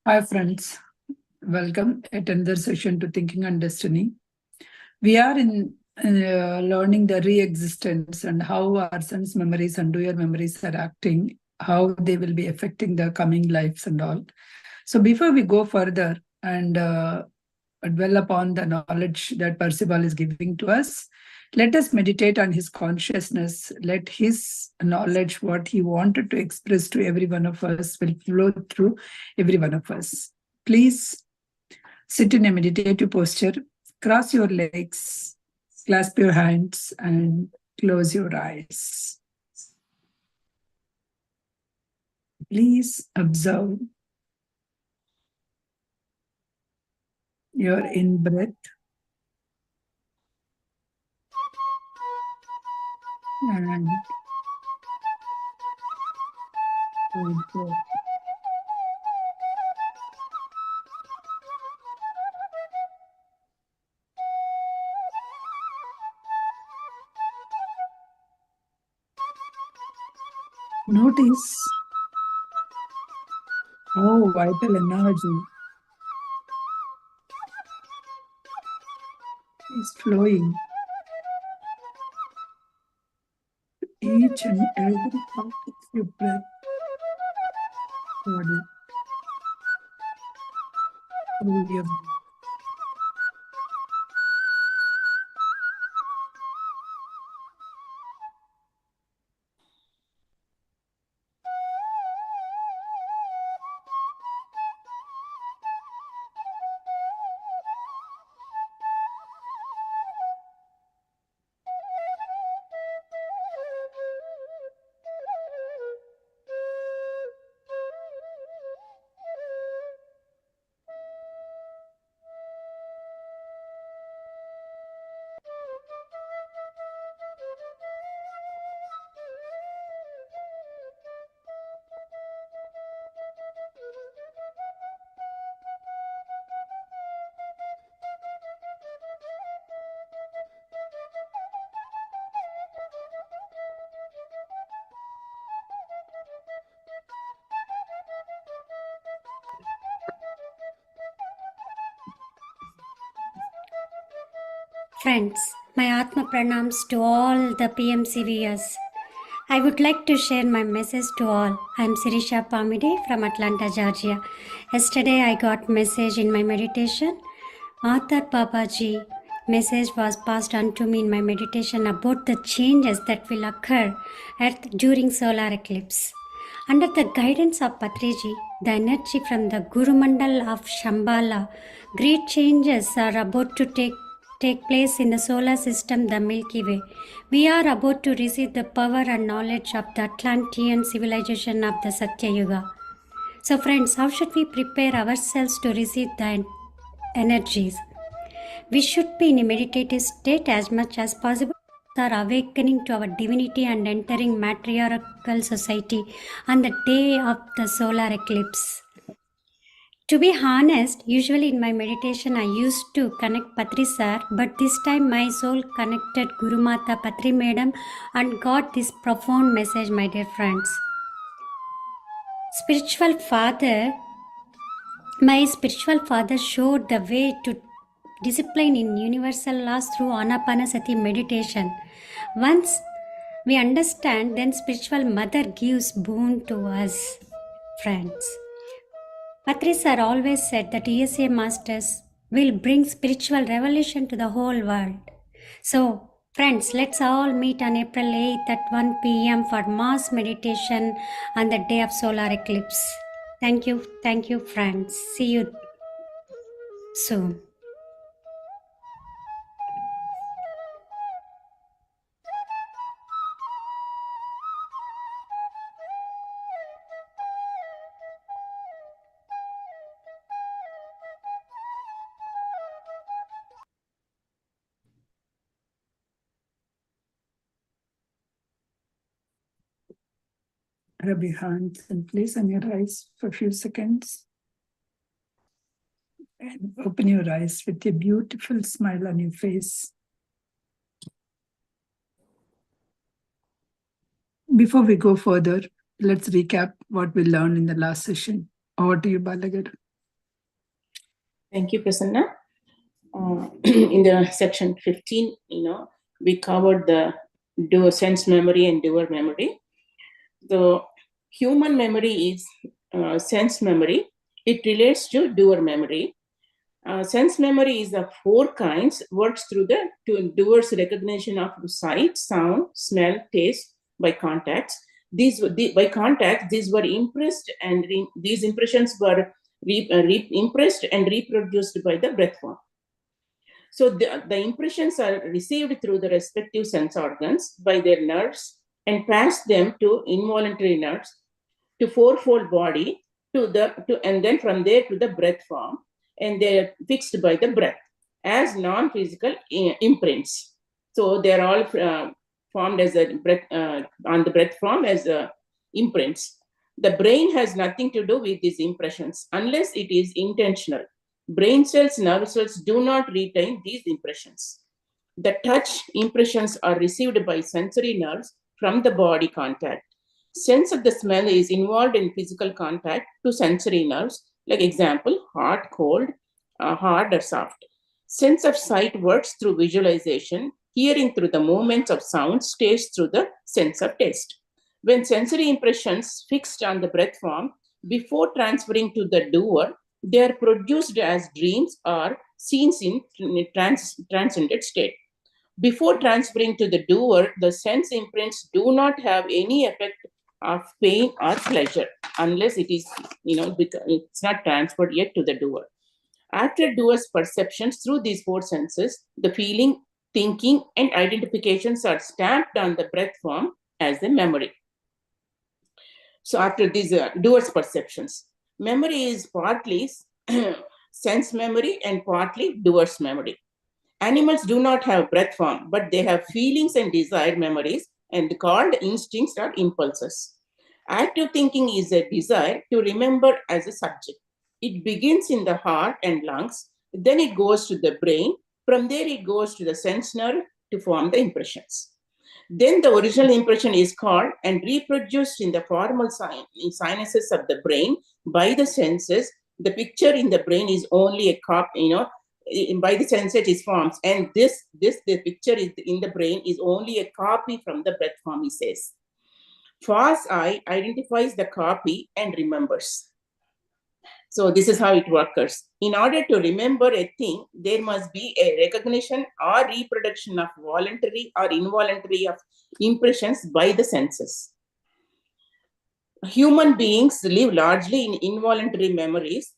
Hi friends, welcome at another session to Thinking on Destiny. We are in learning the re-existence and how our son's memories and your memories are acting, how they will be affecting the coming lives and all. So before we go further and dwell upon the knowledge that Percival is giving to us, let us meditate on his consciousness. Let his knowledge, what he wanted to express to every one of us, will flow through every one of us. Please sit in a meditative posture, cross your legs, clasp your hands, and close your eyes. Please observe your in-breath and out-breath. Notice how vital energy is flowing each and every part of your breath, body, through your mouth. Friends, my Atma Pranams to all the PMCVS. I would like to share my message to all. I am Sirisha Pamide from Atlanta, Georgia. Yesterday I got message in my meditation. Author Babaji message was passed on to me in my meditation about the changes that will occur during solar eclipse. Under the guidance of Patriji, the energy from the Guru Mandal of Shambhala, great changes are about to take place in the solar system, the Milky Way. We are about to receive the power and knowledge of the Atlantean civilization of the Satya Yuga. So friends, how should we prepare ourselves to receive the energies? We should be in a meditative state as much as possible, are awakening to our divinity and entering matriarchal society on the day of the solar eclipse. To be honest, usually in my meditation I used to connect Patri sir, but this time my soul connected Guru Mata Patri Madam and got this profound message, my dear friends. My spiritual father showed the way to discipline in universal laws through Anapanasati meditation. Once we understand, then spiritual mother gives boon to us, friends. Patri sir always said that ESA masters will bring spiritual revolution to the whole world. So, friends, let's all meet on April 8th at 1 p.m. for mass meditation on the day of solar eclipse. Thank you, friends. See you soon. Rub your hands and place on your eyes for a few seconds. And open your eyes with a beautiful smile on your face. Before we go further, let's recap what we learned in the last session. Over to you, Balagar. Thank you, Prasanna. In the section 15, we covered the doer sense memory and doer memory. The human memory is sense memory. It relates to doer memory. Sense memory is of 4 kinds, works through the doer's recognition of sight, sound, smell, taste by contacts. By contact, these were impressed, and these impressions were impressed and reproduced by the breath form. So the impressions are received through the respective sense organs by their nerves and pass them to involuntary nerves, to fourfold body, and then from there to the breath form, and they are fixed by the breath as non-physical imprints. So they are all formed as a breath on the breath form as imprints. The brain has nothing to do with these impressions unless it is intentional. Brain cells, nerve cells do not retain these impressions. The touch impressions are received by sensory nerves from the body contact. Sense of the smell is involved in physical contact to sensory nerves, like example, hot, cold, hard or soft. Sense of sight works through visualization. Hearing through the movements of sound stays through the sense of taste. When sensory impressions fixed on the breath form, before transferring to the doer, they are produced as dreams or scenes in transcended state. Before transferring to the doer, the sense imprints do not have any effect of pain or pleasure unless it is, it's not transferred yet to the doer. After doer's perceptions through these 4 senses, the feeling, thinking, and identifications are stamped on the breath form as the memory. So after these doer's perceptions, memory is partly sense memory and partly doer's memory. Animals do not have breath form, but they have feelings and desired memories and called instincts or impulses. Active thinking is a desire to remember as a subject. It begins in the heart and lungs, then it goes to the brain. From there, it goes to the sense nerve to form the impressions. Then the original impression is called and reproduced in the formal sinuses of the brain by the senses. The picture in the brain is only a copy, by the sense it is forms, and the picture is in the brain is only a copy from the breath form, he says. False eye identifies the copy and remembers. So this is how it works. In order to remember a thing, there must be a recognition or reproduction of voluntary or involuntary of impressions by the senses. Human beings live largely in involuntary memories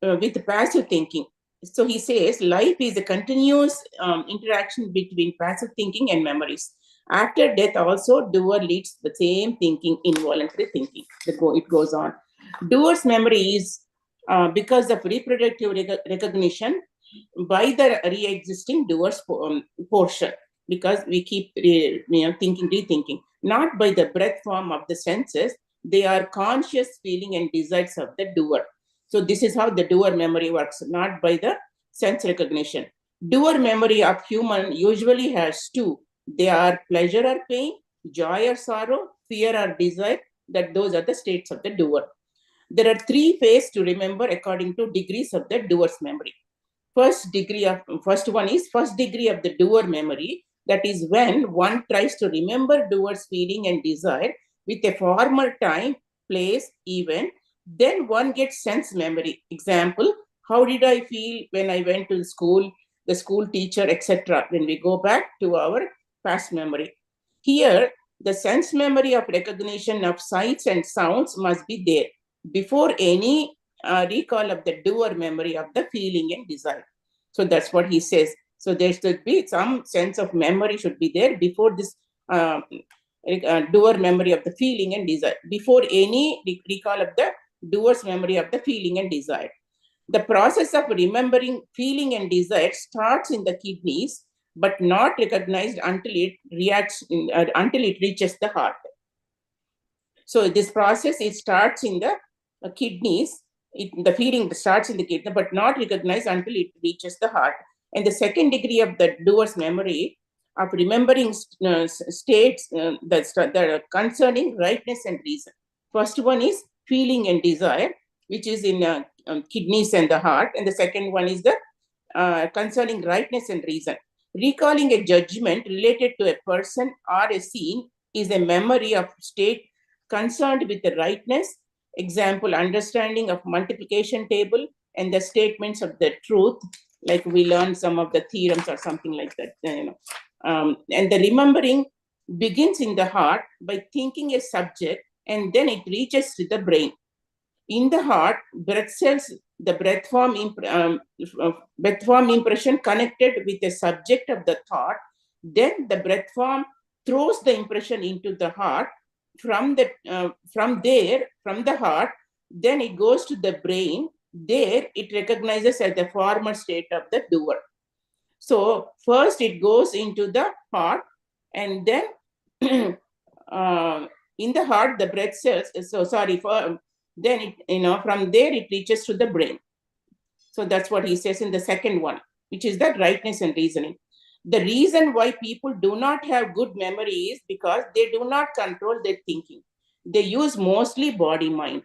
with passive thinking. So he says life is a continuous interaction between passive thinking and memories. After death also, doer leads the same thinking, involuntary thinking. It goes on. Doer's memory is because of reproductive recognition by the re-existing doer's portion, because we keep rethinking, not by the breath form of the senses. They are conscious feeling and desires of the doer. So this is how the doer memory works, not by the sense recognition. Doer memory of human usually has 2. They are pleasure or pain, joy or sorrow, fear or desire. That those are the states of the doer. There are 3 phases to remember according to degrees of the doer's memory. First degree of the doer memory. That is when one tries to remember doer's feeling and desire with a formal time, place, event. Then one gets sense memory. Example, how did I feel when I went to school, the school teacher, etc. When we go back to our past memory. Here, the sense memory of recognition of sights and sounds must be there before any recall of the doer memory of the feeling and desire. So that's what he says. So there should be some sense of memory should be there before this doer memory of the feeling and desire, before any recall of the doer's memory of the feeling and desire. The process of remembering feeling and desire starts in the kidneys, but not recognized until it reaches the heart. So this process, it starts in the kidneys. The feeling starts in the kidney, but not recognized until it reaches the heart. And the second degree of the doer's memory of remembering states that are concerning rightness and reason. First one is feeling and desire, which is in kidneys and the heart. And the second one is the concerning rightness and reason. Recalling a judgment related to a person or a scene is a memory of state concerned with the rightness. Example, understanding of multiplication table and the statements of the truth, like we learned some of the theorems or something like that. And the remembering begins in the heart by thinking a subject, and then it reaches to the brain. In the heart, breath cells, the breath form impression connected with the subject of the thought. Then the breath form throws the impression into the heart. From the heart, then it goes to the brain. There it recognizes as the former state of the doer. So first it goes into the heart, and then in the heart the breath cells. Then it, from there it reaches to the brain. So that's what he says in the second one, which is that rightness and reasoning. The reason why people do not have good memory is because they do not control their thinking. They use mostly body mind.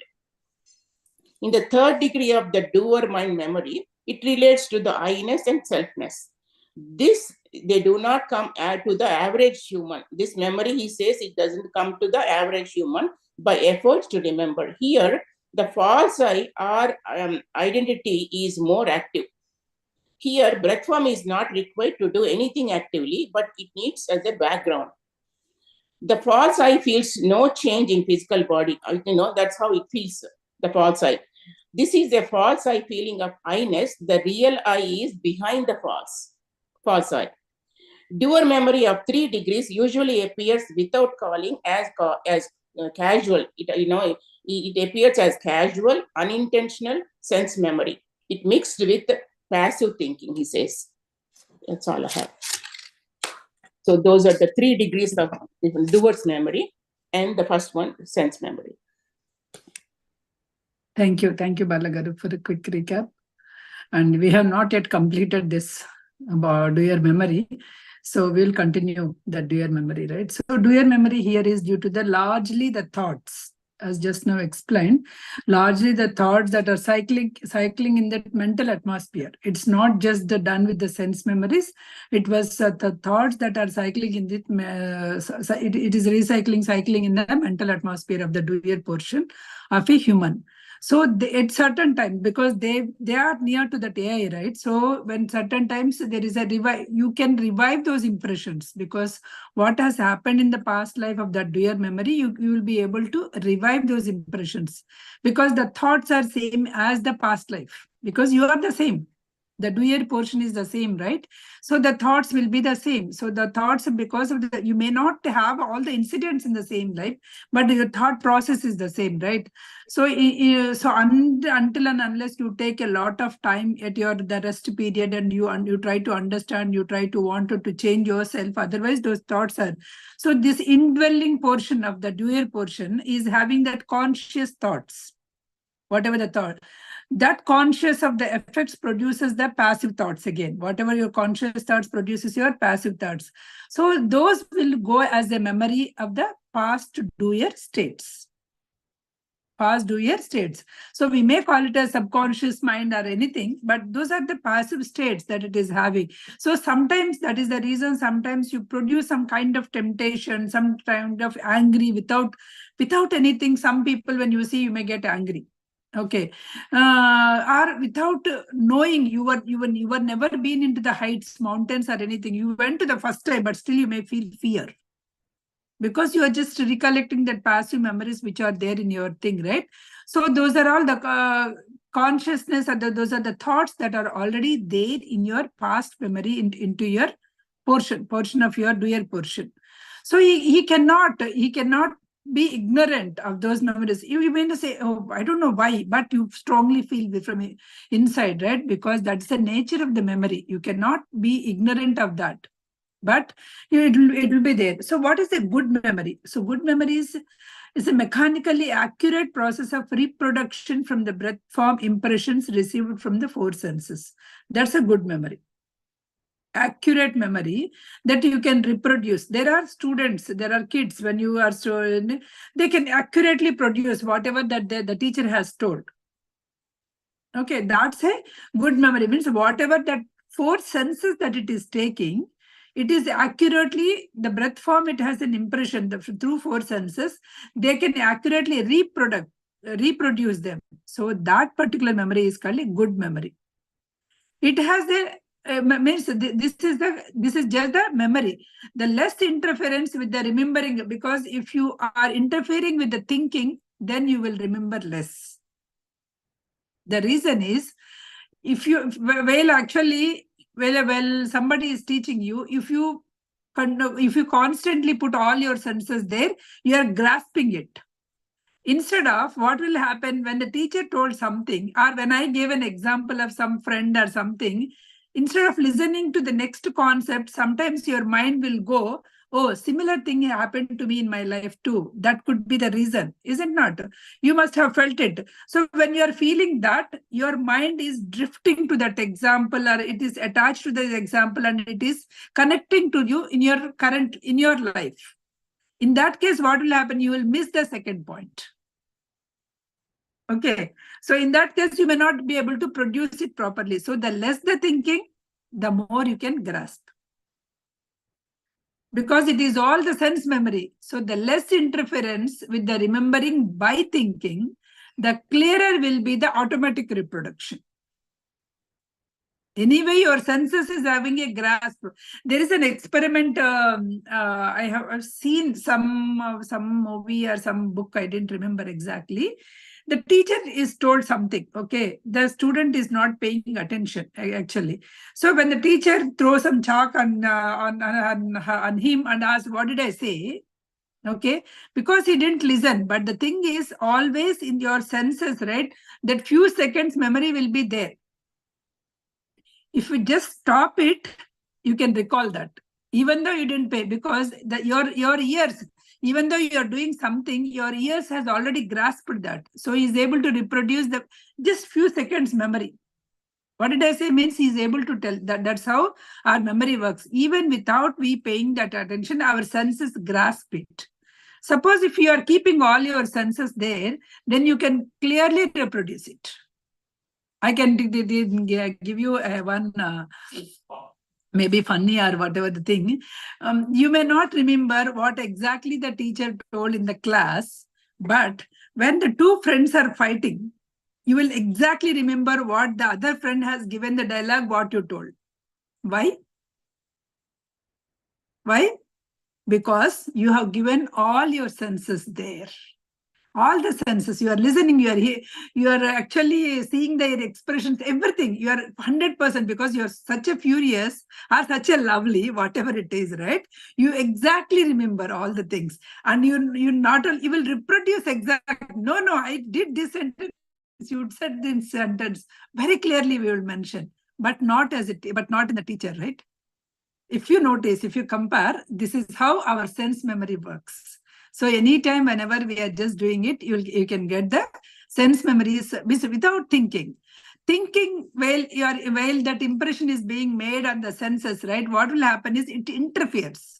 In the third degree of the doer mind memory, it relates to the I-ness and selfness. This, they do not come to the average human. This memory, he says, it doesn't come to the average human by efforts to remember. Here, the false I or identity is more active. Here, breath form is not required to do anything actively, but it needs as a background. The false I feels no change in physical body. That's how it feels, the false I. This is a false I feeling of I-ness. The real I is behind the false I. Doer memory of 3 degrees usually appears without calling as casual. It appears as casual, unintentional sense memory. It mixed with passive thinking, he says. That's all I have. So those are the 3 degrees of doer's memory, and the first one, sense memory. Thank you, Balagaru, for a quick recap. And we have not yet completed this about doer memory. So we'll continue the doer memory, right? So doer memory here is due to largely the thoughts, as just now explained, largely the thoughts that are cycling in that mental atmosphere. It's not just done with the sense memories. It was the thoughts that are cycling in it. It is cycling in the mental atmosphere of the doer portion of a human. So at certain times, because they are near to that AI, right? So when certain times there is a revive, you can revive those impressions, because what has happened in the past life of that doer memory, you will be able to revive those impressions, because the thoughts are same as the past life, because you are the same. The doer portion is the same, right? So the thoughts will be the same. So the thoughts, because of you may not have all the incidents in the same life, but your thought process is the same, right? So until and unless you take a lot of time at the rest period, and you try to understand, you try to want to change yourself, otherwise those thoughts are. So this indwelling portion of the doer portion is having that conscious thoughts, whatever the thought. That conscious of the effects produces the passive thoughts again. Whatever your conscious thoughts produces your passive thoughts. So those will go as a memory of the past doer states. Past doer states. So we may call it a subconscious mind or anything, but those are the passive states that it is having. So sometimes that is the reason, sometimes you produce some kind of temptation, some kind of angry without anything. Some people, when you see, you may get angry. Okay, or without knowing, you were never been into the heights, mountains, or anything. You went to the first time, but still you may feel fear, because you are just recollecting that passive memories which are there in your thing, right? So those are all the consciousness, those are the thoughts that are already there in your past memory, into your portion of your doer portion. So he cannot be ignorant of those memories. You may say, oh, I don't know why, but you strongly feel from inside, right? Because that's the nature of the memory. You cannot be ignorant of that, but it will be there. So what is a good memory? So good memory is a mechanically accurate process of reproduction from the breath form impressions received from the 4 senses. That's a good memory. Accurate memory that you can reproduce. There are students, there are kids, when you are student, they can accurately produce whatever that the teacher has told. Okay, that's a good memory. Means whatever that 4 senses that it is taking, it is accurately, the breath form, it has an impression through 4 senses, they can accurately reproduce them. So that particular memory is called a good memory. It has a means this is just the memory. The less interference with the remembering, because if you are interfering with the thinking, then you will remember less. The reason is, if you, well, somebody is teaching you, if you constantly put all your senses there, you are grasping it. Instead of, what will happen when the teacher told something, or when I gave an example of some friend or something, instead of listening to the next concept, sometimes your mind will go, oh, similar thing happened to me in my life too. That could be the reason, is it not? You must have felt it. So when you are feeling that, your mind is drifting to that example, or it is attached to the example, and it is connecting to you in your life. In that case, what will happen? You will miss the second point. Okay, so in that case, you may not be able to produce it properly. So the less the thinking, the more you can grasp. Because it is all the sense memory. So the less interference with the remembering by thinking, the clearer will be the automatic reproduction. Anyway, your senses is having a grasp. There is an experiment. I have seen some movie or some book. I didn't remember exactly. The teacher is told something. Okay, the student is not paying attention actually. So when the teacher throws some chalk on him and asks, "What did I say?" Okay, because he didn't listen. But the thing is, always in your senses, right? That few seconds memory will be there. If you just stop it, you can recall that, even though you didn't pay, because your ears, even though you are doing something, your ears has already grasped that. So he is able to reproduce the just few seconds memory. What did I say? Means he is able to tell that. That's how our memory works. Even without we paying that attention, our senses grasp it. Suppose if you are keeping all your senses there, then you can clearly reproduce it. I can give you one maybe funny or whatever the thing. You may not remember what exactly the teacher told in the class, but when the two friends are fighting, you will exactly remember what the other friend has given the dialogue, what you told. Why? Why? Because you have given all your senses there. All the senses, you are listening, you are actually seeing their expressions, everything. You are 100%, because you are such a furious or such a lovely, whatever it is, right? You exactly remember all the things, and you will reproduce exactly. No, I did this sentence. You said this sentence very clearly. We will mention, but not in the teacher, right? If you notice, if you compare, this is how our sense memory works. So anytime, whenever we are just doing it, you can get the sense memories without thinking. Thinking, while that impression is being made on the senses, right? What will happen is it interferes.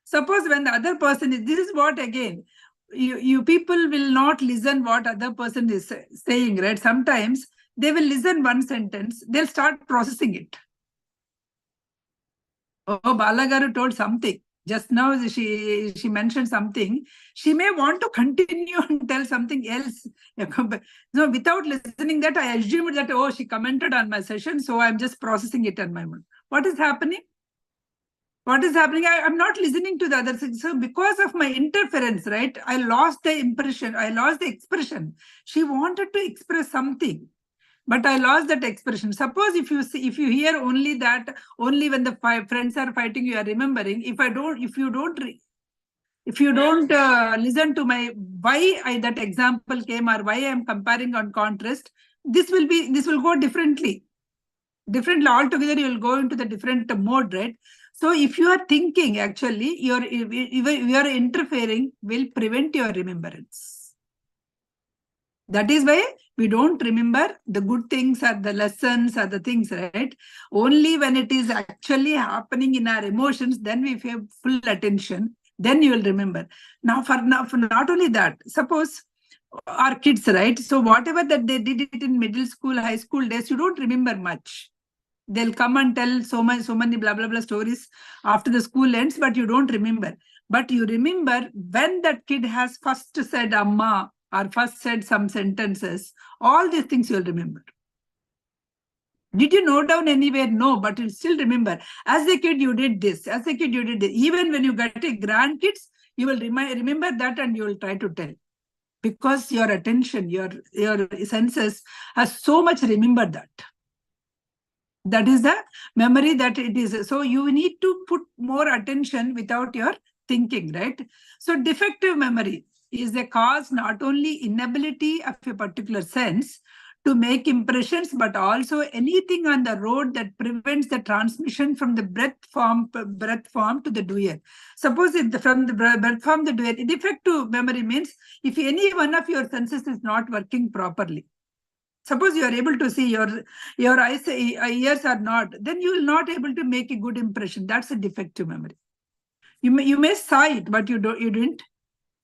Suppose when the other person is, this is what again, you people will not listen what other person is saying, right? Sometimes they will listen one sentence, they'll start processing it. Oh, Balagaru told something. Just now she mentioned something. She may want to continue and tell something else. No, without listening that, I assumed that, oh, she commented on my session, so I'm just processing it in my mind. What is happening? What is happening? I'm not listening to the other thing. So because of my interference, right, I lost the impression. I lost the expression. She wanted to express something, but I lost that expression. Suppose if you hear only when the friends are fighting, you are remembering. If you don't listen to my why that example came, or why I am comparing on contrast, this will go differently altogether. You will go into the different mode, right? So if you are thinking, actually, your interfering will prevent your remembrance. That is why we don't remember the good things or the lessons or the things, right? Only when it is actually happening in our emotions, then we pay full attention, then you will remember. Now, for not only that, suppose are kids, right? So whatever that they did it in middle school, high school days, you don't remember much. They'll come and tell so many blah blah blah stories after the school ends, but you don't remember. But you remember when that kid has first said amma or first said some sentences, all these things you'll remember. Did you note down anywhere? No, but you'll still remember. As a kid, you did this. As a kid, you did this. Even when you get a grandkids, you will remember that and you will try to tell. Because your attention, your senses has so much remembered that. That is the memory that it is. So you need to put more attention without your thinking, right? So defective memory is a cause not only inability of a particular sense to make impressions, but also anything on the road that prevents the transmission from the breath form to the doer. Suppose from the breath form to the doer, defective memory means if any one of your senses is not working properly. Suppose you are able to see, your eyes, ears are not, then you will not able to make a good impression. That's a defective memory. You may saw it, but you didn't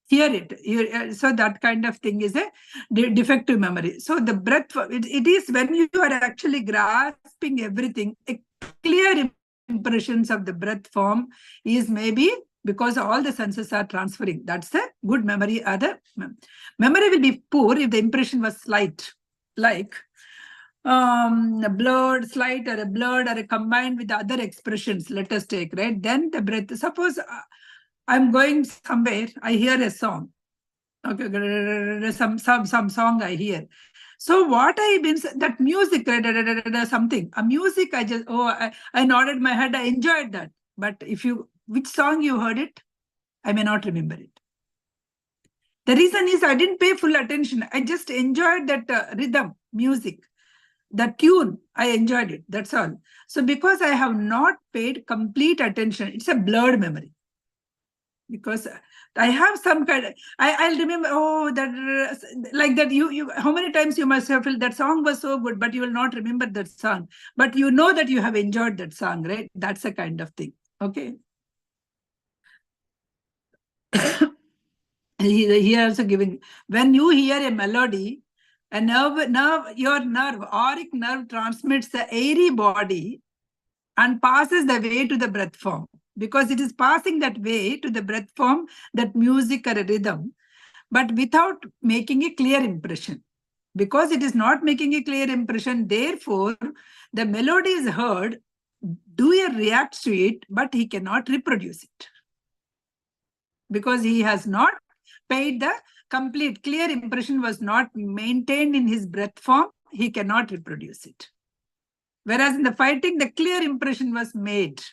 hear it. So that kind of thing is a defective memory. So the breath, it is when you are actually grasping everything, a clear impressions of the breath form is maybe because all the senses are transferring. That's the good memory. Memory will be poor if the impression was slight. Like a blurred, slight, or a blurred, or a combined with other expressions, let us take, right? Then the breath, suppose I'm going somewhere, I hear a song. Okay, some song I hear. So what I mean, that music, something, a music, I nodded my head, I enjoyed that. But which song you heard it, I may not remember it. The reason is I didn't pay full attention. I just enjoyed that rhythm, music, the tune. I enjoyed it. That's all. So because I have not paid complete attention, it's a blurred memory. Because I have some kind of, I'll remember, that like that. You how many times you must have felt that song was so good, but you will not remember that song. But you know that you have enjoyed that song, right? That's a kind of thing. Okay. He also giving, when you hear a melody, your auric nerve transmits the airy body and passes the way to the breath form, because it is passing that way to the breath form, that music or a rhythm, but without making a clear impression. Because it is not making a clear impression, therefore, the melody is heard, doer reacts to it, but he cannot reproduce it. Because he has not paid the complete, clear impression was not maintained in his breath form, he cannot reproduce it. Whereas in the fighting, the clear impression was made.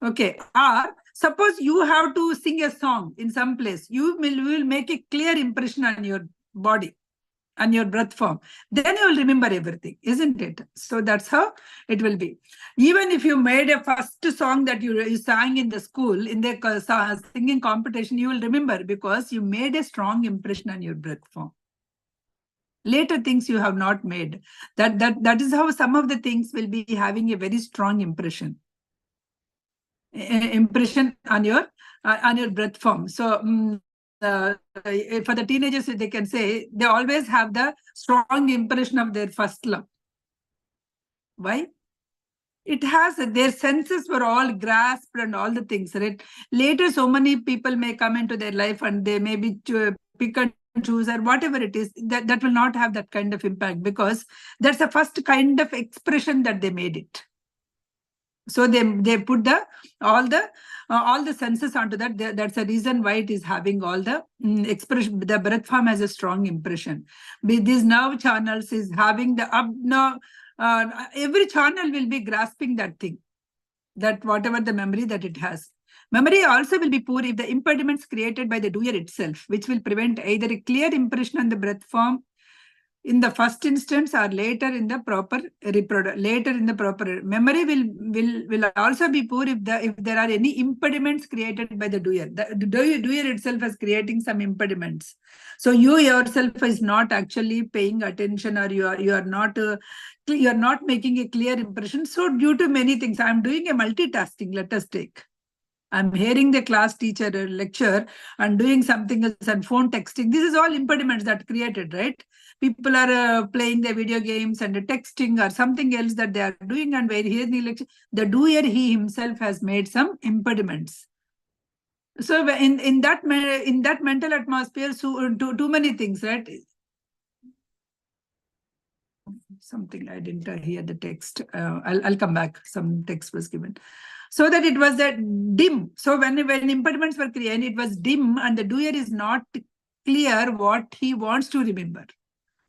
Okay. Or suppose you have to sing a song in some place, you will make a clear impression on your body, on your breath form. Then you will remember everything, isn't it? So that's how it will be. Even if you made a first song that you sang in the school, in the singing competition, you will remember because you made a strong impression on your breath form. Later things you have not made. That is how some of the things will be having a very strong impression on your breath form. So for the teenagers, they can say they always have the strong impression of their first love. Why? It has, their senses were all grasped and all the things, right? Later, so many people may come into their life and they may be pick and choose or whatever it is, that will not have that kind of impact, because that's the first kind of expression that they made it. So they put all the senses onto that. That's the reason why it is having all the expression. The breath form has a strong impression. These nerve channels is having the every channel will be grasping that thing, that whatever the memory that it has. Memory also will be poor if the impediments created by the doer itself, which will prevent either a clear impression on the breath form in the first instance or later in the proper memory will also be poor if there are any impediments created by the doer. The doer itself is creating some impediments. So you yourself is not actually paying attention, or you are not making a clear impression. So due to many things, I am doing a multitasking, let us take. I'm hearing the class teacher lecture and doing something else and phone texting. This is all impediments that created, right? People are playing the video games and texting or something else that they are doing, and where hearing the lecture, the doer, he himself has made some impediments. So in that mental atmosphere, so too many things, right? Something I didn't hear the text. I'll come back. Some text was given. So that it was that dim. So when impediments were created, it was dim, and the doer is not clear what he wants to remember,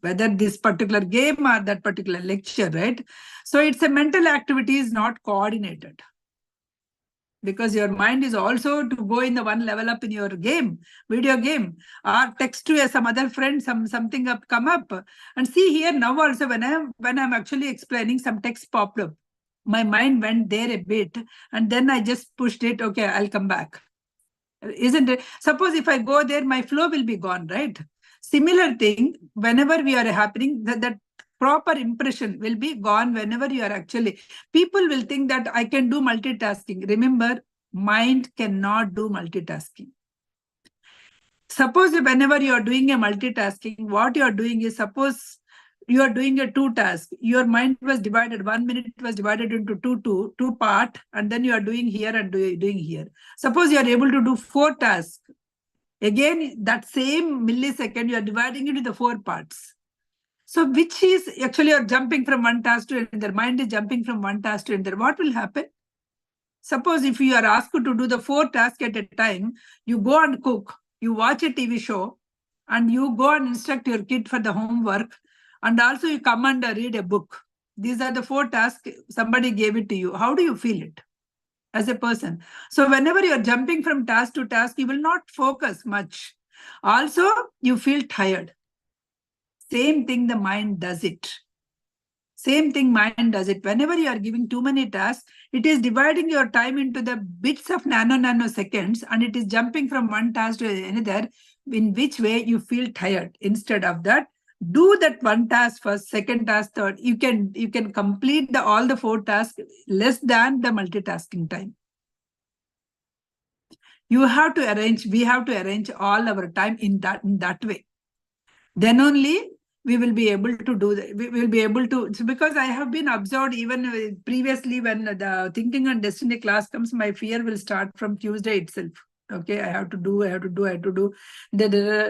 whether this particular game or that particular lecture, right? So it's a mental activity is not coordinated, because your mind is also to go in the one level up in your game, video game, or text to some other friend, something up come up. And see here now also when I'm actually explaining, some text popped up. My mind went there a bit, and then I just pushed it. Okay, I'll come back. Isn't it? Suppose if I go there, my flow will be gone, right? Similar thing, whenever we are happening, that proper impression will be gone whenever you are actually. People will think that I can do multitasking. Remember, mind cannot do multitasking. Suppose whenever you are doing a multitasking, what you are doing is, suppose you are doing a 2 task. Your mind was divided, 1 minute was divided into two part, and then you are doing here and doing here. Suppose you are able to do 4 tasks. Again, that same millisecond, you are dividing it into the 4 parts. So which is actually you're jumping from one task to another. Mind is jumping from one task to another. What will happen? Suppose if you are asked to do the 4 tasks at a time, you go and cook, you watch a TV show, and you go and instruct your kid for the homework, and also you come and read a book. These are the 4 tasks somebody gave it to you. How do you feel it as a person? So whenever you're jumping from task to task, you will not focus much. Also, you feel tired. Same thing the mind does it. Same thing mind does it. Whenever you are giving too many tasks, it is dividing your time into the bits of nanoseconds, and it is jumping from one task to another, in which way you feel tired. Instead of that, do that one task first, second task, third. You can complete all the 4 tasks less than the multitasking time. We have to arrange all our time in that way. Then only we will be able to do that. We will be able to, because I have been observed even previously, when the Thinking and Destiny class comes, my fear will start from Tuesday itself. Okay, I have to do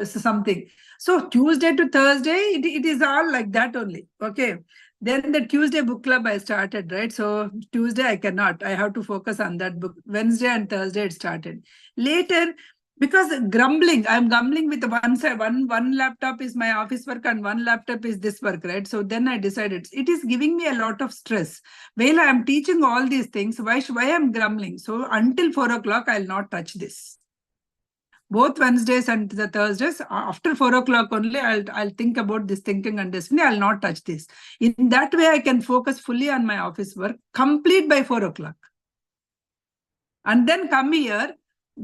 something. So Tuesday to Thursday, it is all like that only. Okay. Then the Tuesday book club I started, right? So Tuesday I cannot. I have to focus on that book. Wednesday and Thursday it started. Later, because I'm grumbling with one laptop is my office work and one laptop is this work, right? So then I decided it is giving me a lot of stress. While I'm teaching all these things, why I'm grumbling? So until 4 o'clock, I'll not touch this. Both Wednesdays and the Thursdays, after 4 o'clock only, I'll think about this Thinking and Destiny. I'll not touch this. In that way, I can focus fully on my office work, complete by 4 o'clock. And then come here,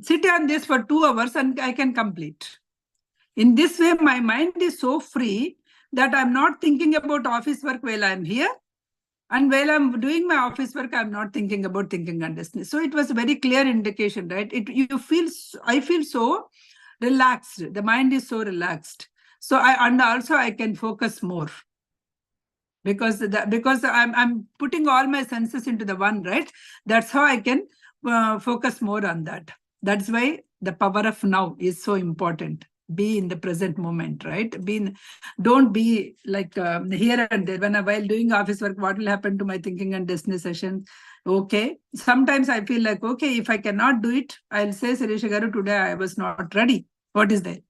sit on this for 2 hours, and I can complete. In this way, my mind is so free that I'm not thinking about office work while I'm here. And while I'm doing my office work, I'm not thinking about Thinking and Destiny. So it was a very clear indication, right? I feel so relaxed. The mind is so relaxed. So also I can focus more. Because I'm putting all my senses into the one, right? That's how I can focus more on that. That's why the power of now is so important. Be in the present moment, right? Don't be like here and there. While doing office work, what will happen to my Thinking and Destiny session? Okay. Sometimes I feel like, okay, if I cannot do it, I'll say, Sirisha Garu, today I was not ready. What is there?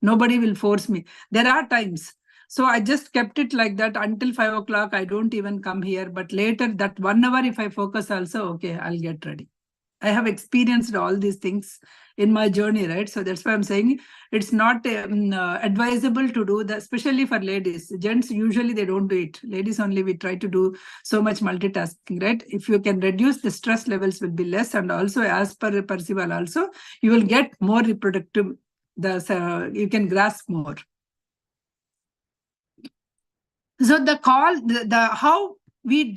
Nobody will force me. There are times. So I just kept it like that until 5 o'clock. I don't even come here. But later, that 1 hour, if I focus also, okay, I'll get ready. I have experienced all these things in my journey, right? So that's why I'm saying it's not advisable to do that, especially for ladies. Gents, usually they don't do it. Ladies only, we try to do so much multitasking, right? If you can reduce, the stress levels will be less. And also, as per Percival also, you will get more reproductive, you can grasp more. So how we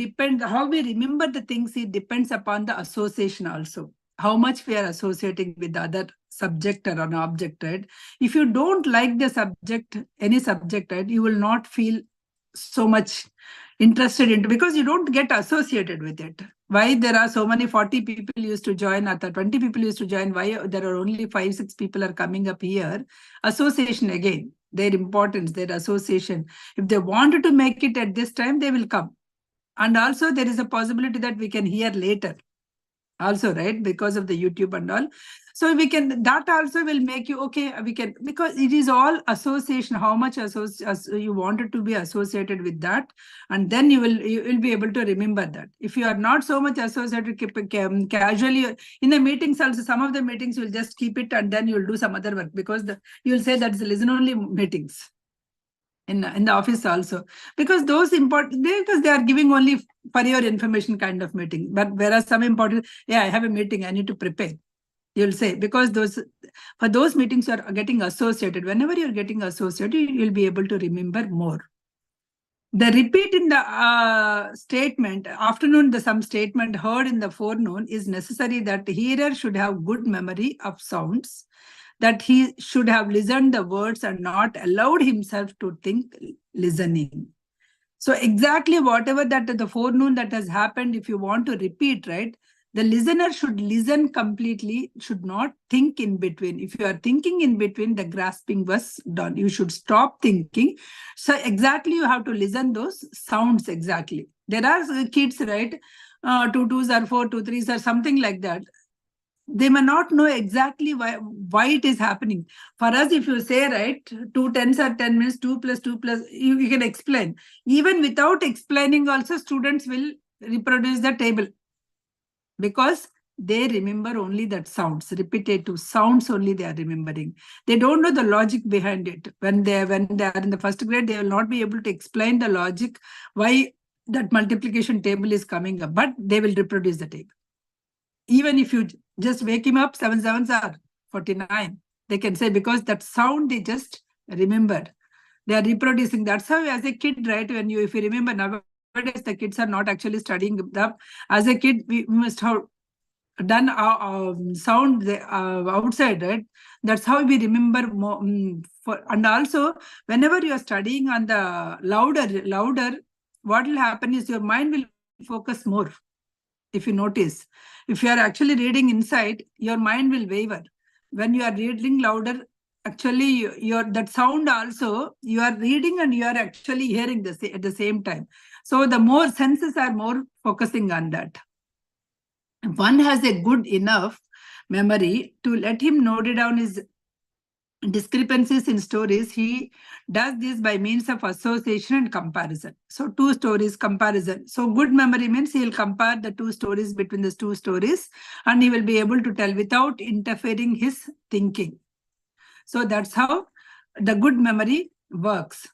remember the things, it depends upon the association also. how much we are associating with the other subject or an object, right? If you don't like the subject, any subject, right, you will not feel so much interested into, because you don't get associated with it. Why there are so many 40 people used to join, or 20 people used to join, why there are only 5-6 people are coming up here? Association again, their importance, their association. If they wanted to make it at this time, they will come. And also there is a possibility that we can hear later also, right, because of the YouTube and all. So we can, that also will make you, okay, we can, because it is all association, how much you wanted to be associated with that, and then you will be able to remember that. If you are not so much associated, casually in the meetings also, some of the meetings you'll just keep it and then you'll do some other work, because you'll say that's the listen only meetings in the office also, because those important, because they are giving only for your information kind of meeting. But whereas some important, yeah, I have a meeting, I need to prepare, you'll say, because for those meetings you are getting associated. Whenever you're getting associated, you'll be able to remember more. The repeat in the statement, afternoon, some statement heard in the forenoon is necessary, that the hearer should have good memory of sounds, that he should have listened the words and not allowed himself to think listening. So exactly whatever that the forenoon that has happened, if you want to repeat, right, the listener should listen completely, should not think in between. If you are thinking in between, the grasping was done. You should stop thinking. So exactly you have to listen those sounds exactly. There are kids, right, 2 2s or 4 2 3s or something like that. They may not know exactly why it is happening. For us, if you say, right, 2 10s are 10 minutes, 2 plus 2 plus, you can explain. Even without explaining also, students will reproduce the table, because they remember only that sounds, repetitive sounds only they are remembering. They don't know the logic behind it. When they are in the first grade, they will not be able to explain the logic why that multiplication table is coming up, but they will reproduce the table. Even if you just wake him up, 7 7s are 49. They can say, because that sound they just remembered. They are reproducing. That's how as a kid, right? If you remember, nowadays the kids are not actually studying them. As a kid, we must have done sound outside, right? That's how we remember more. And also, whenever you are studying on the louder, what will happen is your mind will focus more. If you notice, if you are actually reading inside, your mind will waver. When you are reading louder, actually that sound also, you are reading and you are actually hearing at the same time. So the more senses are more focusing on that. One has a good enough memory to let him note down his discrepancies in stories. He does this by means of association and comparison. So 2 stories comparison. So good memory means he will compare the 2 stories between the 2 stories, and he will be able to tell without interfering his thinking. So that's how the good memory works.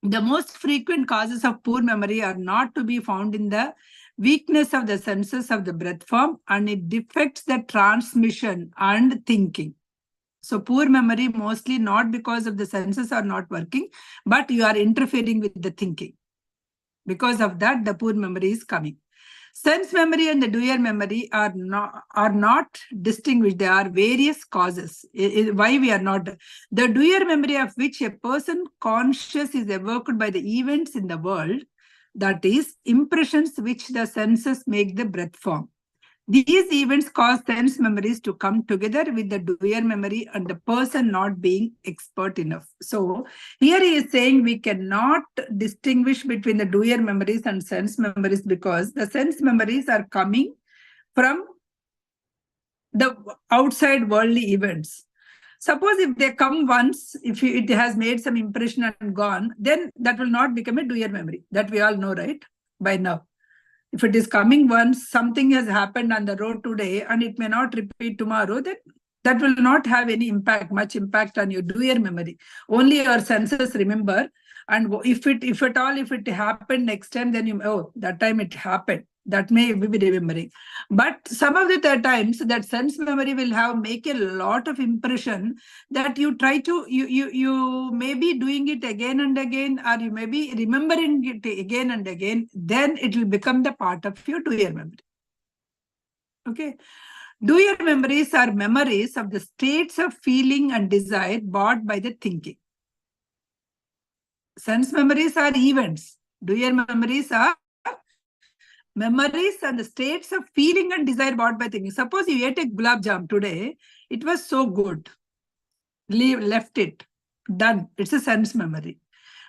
The most frequent causes of poor memory are not to be found in the weakness of the senses of the breath form, and it defects the transmission and thinking. So poor memory mostly not because of the senses are not working, but you are interfering with the thinking. Because of that, the poor memory is coming. Sense memory and the doer memory are not distinguished. There are various causes. Why we are not. The doer memory, of which a person conscious is evoked by the events in the world, that is, impressions which the senses make the breath form. These events cause sense memories to come together with the doer memory and the person not being expert enough. So here he is saying we cannot distinguish between the doer memories and sense memories, because the sense memories are coming from the outside worldly events. Suppose if they come once, if it has made some impression and gone, then that will not become a doer memory. That we all know, right, by now. If it is coming once, something has happened on the road today and it may not repeat tomorrow, then that will not have any much impact on your doer memory. Only your senses remember. And if it happened next time, then that time it happened. That may be remembering. But some of the times that sense memory will make a lot of impression that you try to, you may be doing it again and again, or you may be remembering it again and again, then it will become the part of your doer memory. Okay. Doer memories are memories of the states of feeling and desire brought by the thinking. Sense memories are events. Doer memories are memories and the states of feeling and desire brought by thinking. Suppose you ate a gulab jam today, it was so good. Left it, done. It's a sense memory.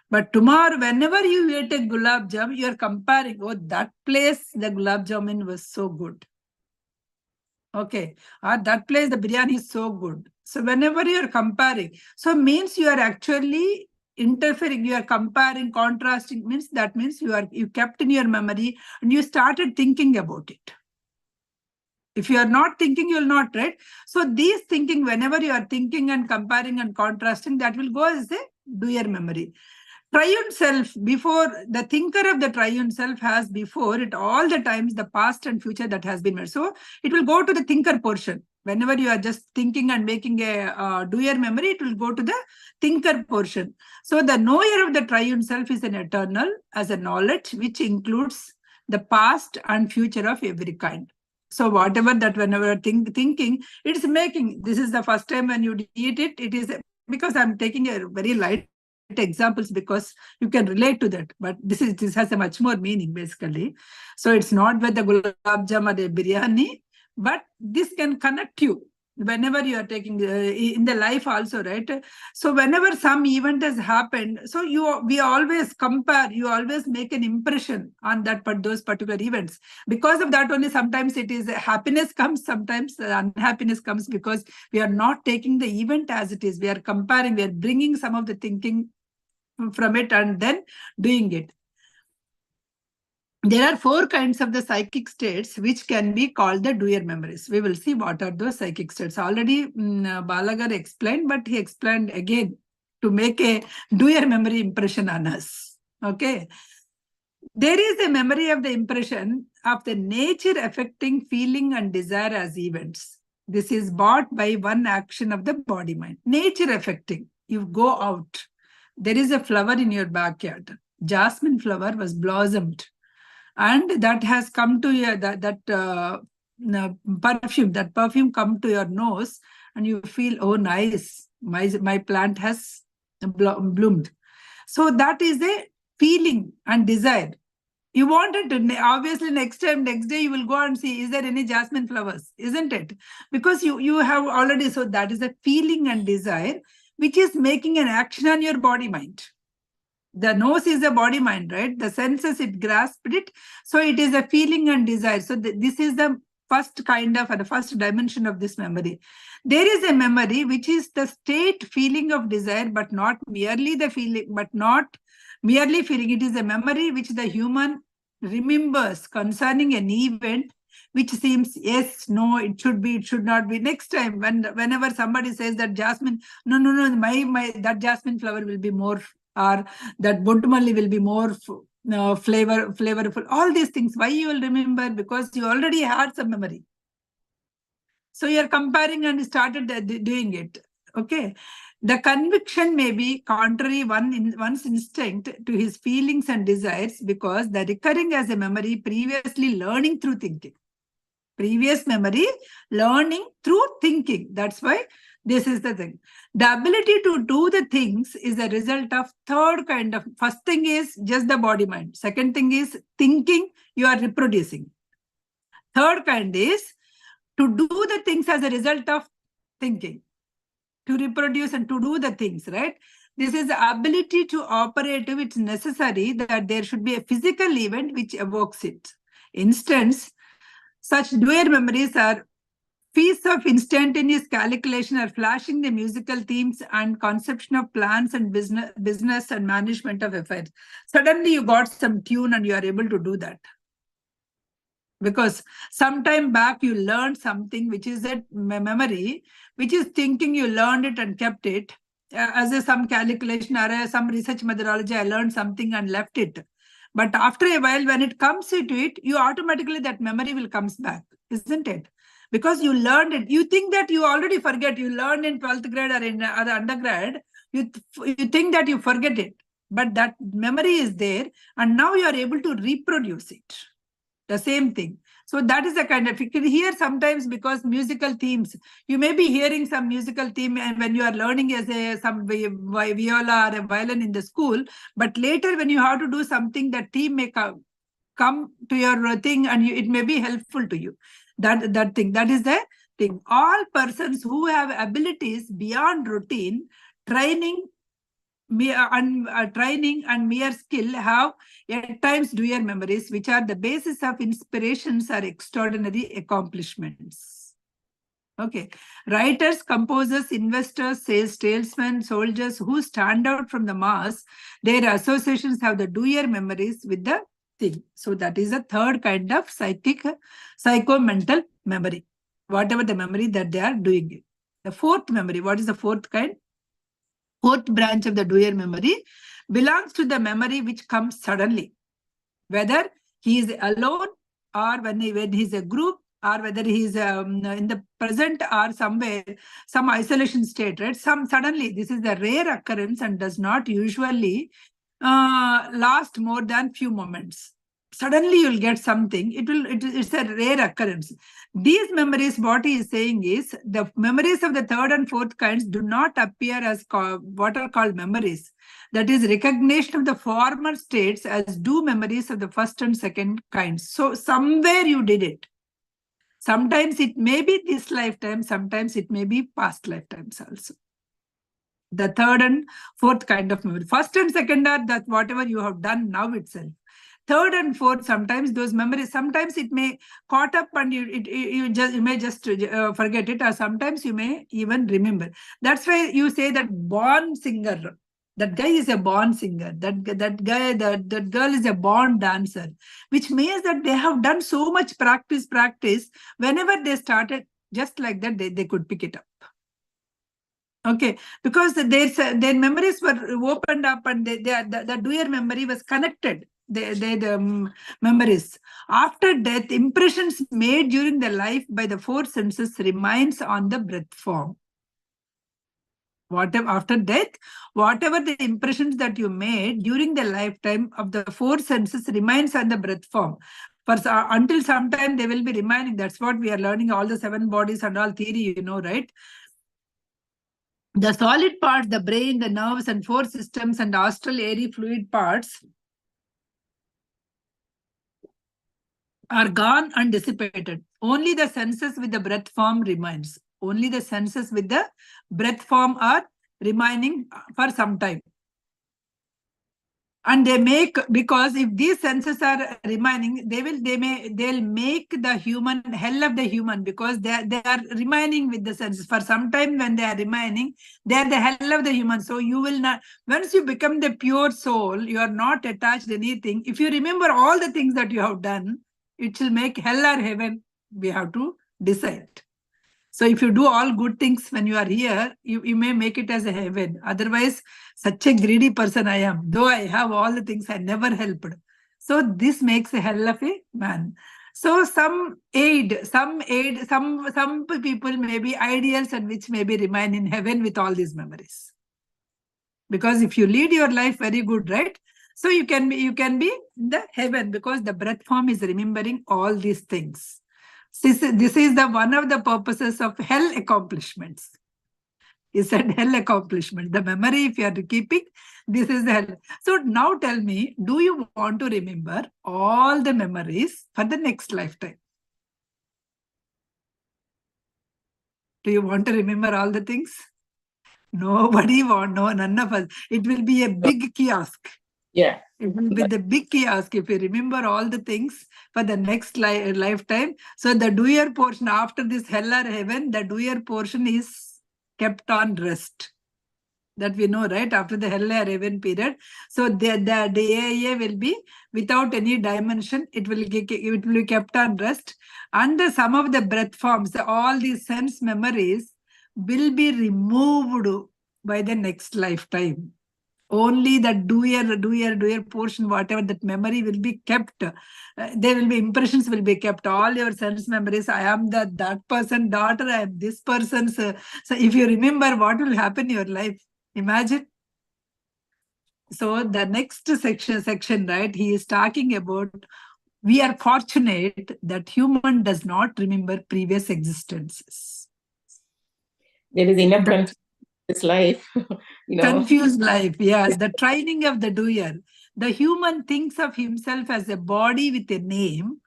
But tomorrow, whenever you eat a gulab jam, you are comparing, oh, that place, the gulab jamun was so good. Okay, or that place, the biryani is so good. So whenever you are comparing, so means you are actually interfering, you are comparing, contrasting, means that means you kept in your memory and you started thinking about it. If you are not thinking, you will not, right? So these thinking, whenever you are thinking and comparing and contrasting, that will go as a doer memory. Triune self, before the thinker of the triune self has before it all the times the past and future that has been made. So it will go to the thinker portion. Whenever you are just thinking and making a doer memory, it will go to the thinker portion. So the knower of the triune self is an eternal as a knowledge which includes the past and future of every kind. So whatever that whenever thinking, it's making, this is the first time when you eat it, it is, because I'm taking a very light examples because you can relate to that, but this has a much more meaning basically. So it's not with the gulab jam or the biryani, but this can connect you whenever you are taking in the life also, right? So whenever some event has happened, so we always compare, you always make an impression on that, but those particular events. Because of that only, sometimes it is happiness comes, sometimes unhappiness comes, because we are not taking the event as it is. We are comparing, we are bringing some of the thinking from it and then doing it. There are 4 kinds of the psychic states which can be called the doer memories. We will see what are those psychic states. Already Balagar explained, but he explained again to make a doer memory impression on us. Okay. There is a memory of the impression of the nature affecting feeling and desire as events. This is brought by one action of the body mind. Nature affecting. You go out. There is a flower in your backyard. Jasmine flower was blossomed. And that has come to your, perfume come to your nose and you feel, oh, nice, my plant has bloomed. So that is a feeling and desire. You want it, obviously next day you will go and see, is there any jasmine flowers, isn't it? Because you have already, so that is a feeling and desire, which is making an action on your body mind. The nose is a body mind, right? The senses, it grasped it. So it is a feeling and desire. So this is the first kind of, the first dimension of this memory. There is a memory which is the state feeling of desire, but not merely the feeling, but not merely feeling. It is a memory which the human remembers concerning an event which seems, yes, no, it should be, it should not be. Next time, whenever somebody says that jasmine, no, that jasmine flower will be more, or that Buntumalli will be more flavorful. All these things, why you will remember? Because you already had some memory. So you are comparing and started doing it. Okay. The conviction may be contrary one's instinct to his feelings and desires, because the recurring as a memory previously learning through thinking. Previous memory learning through thinking. That's why this is the thing. The ability to do the things is a result of third kind of, first thing is just the body mind. Second thing is thinking, you are reproducing. Third kind is to do the things as a result of thinking, to reproduce and to do the things, right? This is the ability to operate. It's necessary that there should be a physical event which evokes it. Instance, such doer memories are feats of instantaneous calculation, or flashing the musical themes and conception of plans and business and management of affairs. Suddenly you got some tune and you are able to do that. Because sometime back you learned something which is a memory, which is thinking, you learned it and kept it. As some calculation or some research methodology, I learned something and left it. But after a while, when it comes into it, you automatically, that memory will comes back, isn't it? Because you learned it. You think that you already forget. You learned in 12th grade or in other undergrad. You think that you forget it. But that memory is there. And now you are able to reproduce it. The same thing. So that is the kind of, you can hear sometimes because musical themes, you may be hearing some musical theme and when you are learning as some viola or a violin in the school, but later when you have to do something, that theme may come to your thing and it may be helpful to you. That is the thing. All persons who have abilities beyond routine, training and mere skill have at times doer memories, which are the basis of inspirations or extraordinary accomplishments. Okay. Writers, composers, investors, salesmen, soldiers who stand out from the mass, their associations have the doer memories with the thing. So that is a third kind of psychomental memory, whatever the memory that they are doing. The fourth memory, what is the fourth kind? Fourth branch of the doer memory belongs to the memory which comes suddenly, whether he is alone or when he's a group, or whether he is in the present or somewhere, some isolation state, right? Suddenly, this is a rare occurrence and does not usually last more than few moments. Suddenly you'll get something, it's a rare occurrence. These memories, what he is saying is, the memories of the third and fourth kinds do not appear as what are called memories. That is recognition of the former states as do memories of the first and second kinds. So somewhere you did it. Sometimes it may be this lifetime, sometimes it may be past lifetimes also. The third and fourth kind of memory. First and second are that whatever you have done now itself. Third and fourth, sometimes those memories, sometimes it may caught up and you may just forget it, or sometimes you may even remember. That's why you say that born singer, that guy is a born singer, that girl is a born dancer, which means that they have done so much practice. Whenever they started, just like that, they could pick it up. Okay, because their memories were opened up and the doer memory was connected. The memories. After death, impressions made during the life by the four senses remains on the breath form. After death, whatever the impressions that you made during the lifetime of the four senses remains on the breath form. Until some time they will be remaining. That's what we are learning, all the seven bodies and all theory, right? The solid parts, the brain, the nerves and four systems and astral airy fluid parts are gone and dissipated. Only the senses with the breath form remains. Only the senses with the breath form are remaining for some time. And they make, because if these senses are remaining, they'll make the human hell of the human, because they are remaining with the senses. For some time when they are remaining, they are the hell of the human. So you will not, once you become the pure soul, you are not attached to anything. If you remember all the things that you have done, it will make hell or heaven. We have to decide. So if you do all good things when you are here, you may make it as a heaven. Otherwise, such a greedy person I am. Though I have all the things, I never helped. So this makes a hell of a man. So some people may be ideals and which maybe remain in heaven with all these memories. Because if you lead your life very good, right? So you can be in the heaven, because the breath form is remembering all these things. This is the one of the purposes of hell accomplishments. He said hell accomplishment. The memory, if you are keeping, this is the hell. So now tell me, do you want to remember all the memories for the next lifetime? Do you want to remember all the things? Nobody want, no, none of us. It will be a big kiosk. Yeah. It will be the big kiosk if you remember all the things for the next lifetime. So the doer portion after this hell or heaven, the doer portion is kept on rest. That we know, right? After the hell or heaven period. So the AIA will be without any dimension. It will be kept on rest. And some of the breath forms, all these sense memories will be removed by the next lifetime. Only the doer portion, whatever that memory will be kept. There will be impressions will be kept. All your sense memories. I am that person daughter. I am this person's. So if you remember what will happen in your life, imagine. So the next section, right? He is talking about We are fortunate that human does not remember previous existences. There is enough confusion in this life. Confused life, yes. The training of the doer. The human thinks of himself as a body with a name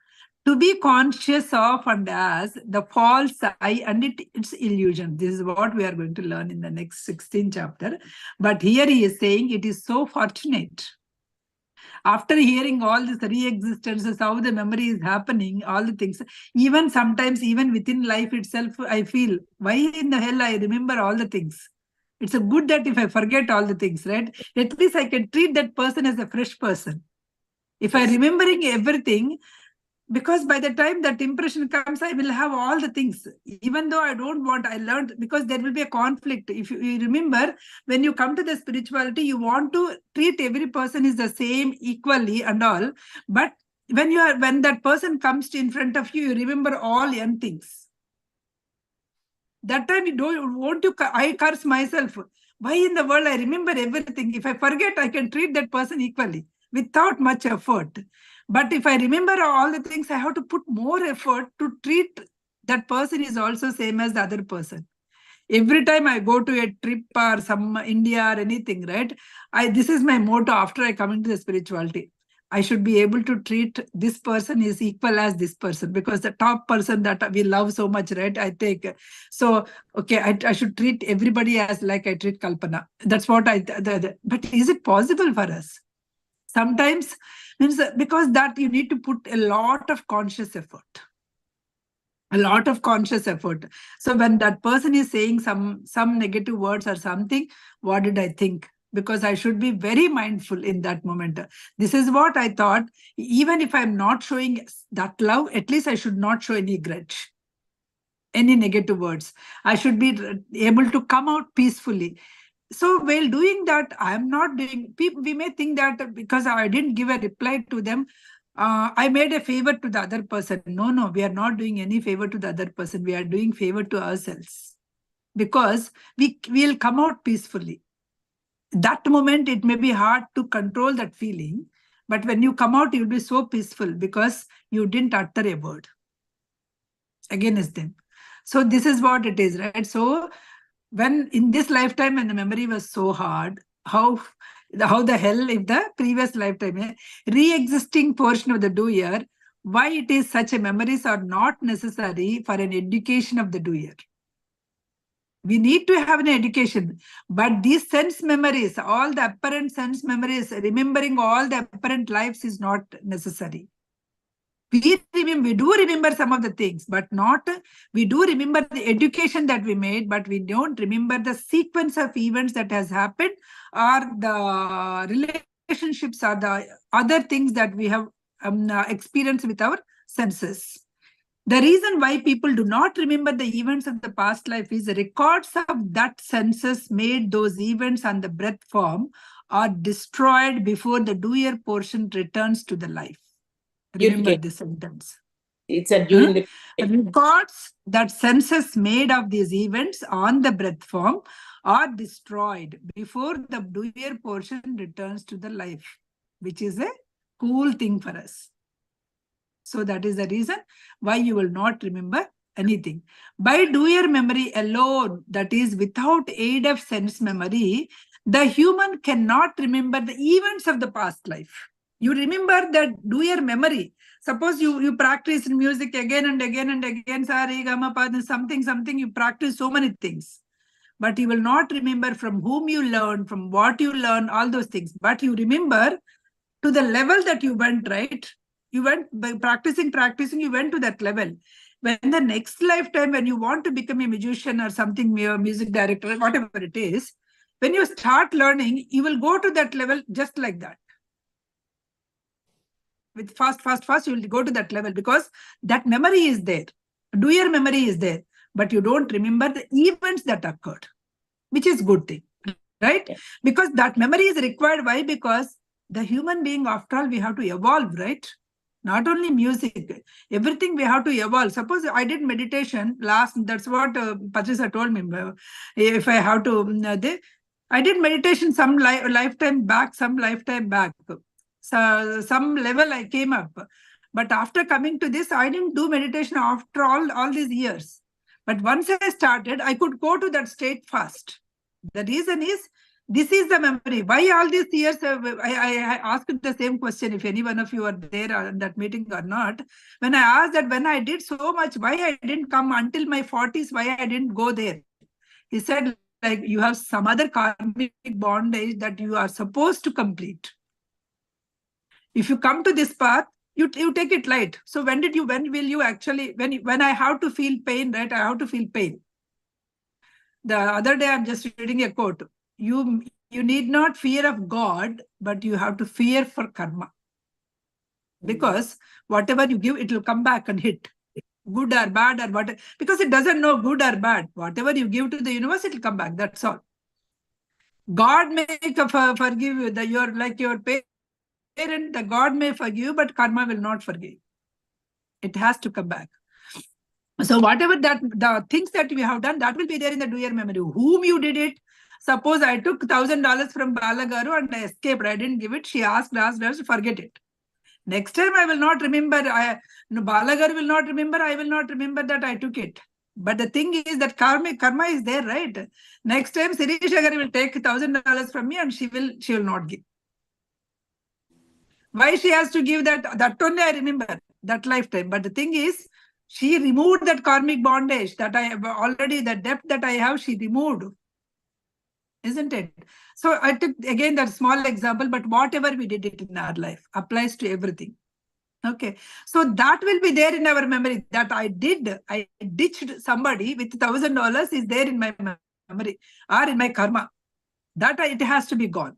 to be conscious of and as the false I and its illusion. This is what we are going to learn in the next 16th chapter. But here he is saying it is so fortunate. After hearing all these re-existences, how the memory is happening, all the things, even sometimes, even within life itself, I feel, why in the hell I remember all the things? It's a good that if I forget all the things, right? At least I can treat that person as a fresh person. If I remembering everything, because by the time that impression comes, I will have all the things, even though I don't want, I learned, because there will be a conflict. If you remember, when you come to the spirituality, you want to treat every person is the same equally and all. But when that person comes in front of you, you remember all young things. That time you don't want to, I curse myself. Why in the world I remember everything? If I forget, I can treat that person equally without much effort. But if I remember all the things, I have to put more effort to treat that person is also same as the other person. Every time I go to a trip or some India or anything, right? This is my motto after I come into the spirituality. I should be able to treat this person is equal as this person, because the top person that we love so much, right? I take, so, okay, I should treat everybody as like I treat Kalpana. That's what but is it possible for us? Sometimes, means because that you need to put a lot of conscious effort. A lot of conscious effort. So when that person is saying some negative words or something, what did I think? Because I should be very mindful in that moment. This is what I thought. Even if I'm not showing that love, at least I should not show any grudge, any negative words. I should be able to come out peacefully. So while doing that, I'm not doing, we may think that because I didn't give a reply to them, I made a favor to the other person. No, we are not doing any favor to the other person. We are doing favor to ourselves, because we will come out peacefully. That moment, it may be hard to control that feeling, but when you come out, you'll be so peaceful because you didn't utter a word against them. So this is what it is, right? So when in this lifetime, when the memory was so hard, how the hell if the previous lifetime, re-existing portion of the doer, why it is such a memories are not necessary for an education of the doer. We need to have an education, but these sense memories, all the apparent sense memories, remembering all the apparent lives is not necessary. We do remember some of the things, but not, we do remember the education that we made, but we don't remember the sequence of events that has happened, or the relationships, or the other things that we have experienced with our senses. The reason why people do not remember the events of the past life is the records of that senses made those events on the breath form are destroyed before the doer portion returns to the life. Remember this sentence. It's during the records that senses made of these events on the breath form are destroyed before the doer portion returns to the life, which is a cool thing for us. So that is the reason why you will not remember anything. By doer memory alone, that is without aid of sense memory, the human cannot remember the events of the past life. You remember that doer memory. Suppose you practice music again and again and again, sari, gama, pa, something, you practice so many things. But you will not remember from whom you learn, from what you learn, all those things. But you remember to the level that you went, right? You went by practicing, you went to that level. When the next lifetime, when you want to become a musician or something, music director, whatever it is, when you start learning, you will go to that level just like that. With fast, you will go to that level because that memory is there. Doer memory is there, but you don't remember the events that occurred, which is good thing, right? Because that memory is required. Why? Because the human being, after all, we have to evolve, right? Not only music, everything we have to evolve. Suppose I did meditation last, that's what Patricia told me. If I have to, I did meditation some lifetime back. So some level I came up. But after coming to this, I didn't do meditation after all these years. But once I started, I could go to that state fast. The reason is, this is the memory. Why all these years, I asked the same question, if any one of you are there in that meeting or not. When I asked that, when I did so much, why I didn't come until my 40s, why I didn't go there? He said, like, you have some other karmic bondage that you are supposed to complete. If you come to this path, you take it light. So when will you actually, when I have to feel pain, right? I have to feel pain. The other day, I'm just reading a quote. You need not fear of God, but you have to fear for karma. Because whatever you give, it will come back and hit. Good or bad or whatever. Because it doesn't know good or bad. Whatever you give to the universe, it will come back. That's all. God may forgive you. You're like your parent, the God may forgive, but karma will not forgive. It has to come back. So whatever the things that we have done, that will be there in the doer memory. Whom you did it. Suppose I took $1,000 from Balagaru and I escaped. I didn't give it. She asked, forget it. Next time I will not remember. Balagaru will not remember. I will not remember that I took it. But the thing is that karma is there, right? Next time Sirishagari will take $1,000 from me and she will not give. Why she has to give that? That only I remember, that lifetime. But the thing is, she removed that karmic bondage that I have already, the debt that I have, she removed. Isn't it? So I took again that small example, but whatever we did it in our life applies to everything. Okay. So that will be there in our memory that I ditched somebody with $1,000 is there in my memory or in my karma. That it has to be gone.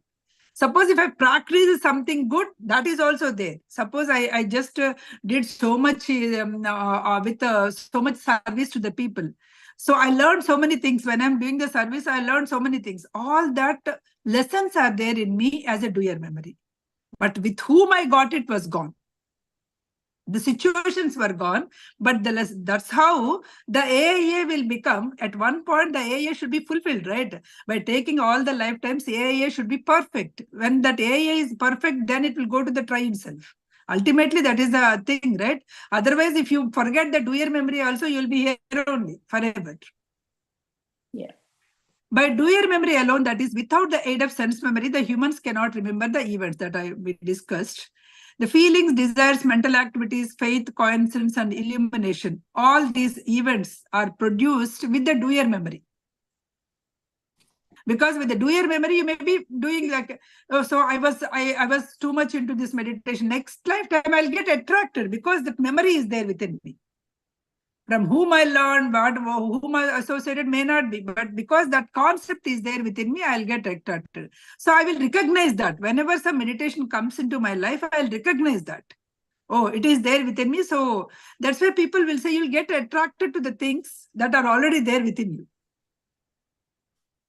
Suppose if I practice something good, that is also there. Suppose I just did so much with so much service to the people. So I learned so many things. When I'm doing the service, I learned so many things. All that lessons are there in me as a doer memory. But with whom I got it was gone. The situations were gone, but that's how the AIA will become. At one point, the AIA should be fulfilled, right? By taking all the lifetimes, AIA should be perfect. When that AIA is perfect, then it will go to the trine self. Ultimately, that is the thing, right? Otherwise, if you forget the doer memory also, you'll be here only forever. Yeah. By doer memory alone, that is without the aid of sense memory, the humans cannot remember the events that we discussed. The feelings, desires, mental activities, faith, coincidence, and illumination, all these events are produced with the doer memory. Because with the doer memory, you may be doing like, oh, so I was too much into this meditation. Next lifetime, I'll get attracted because the memory is there within me. From whom I learned, whom I associated may not be, but because that concept is there within me, I'll get attracted. So I will recognize that. Whenever some meditation comes into my life, I'll recognize that. Oh, it is there within me. So that's why people will say you'll get attracted to the things that are already there within you.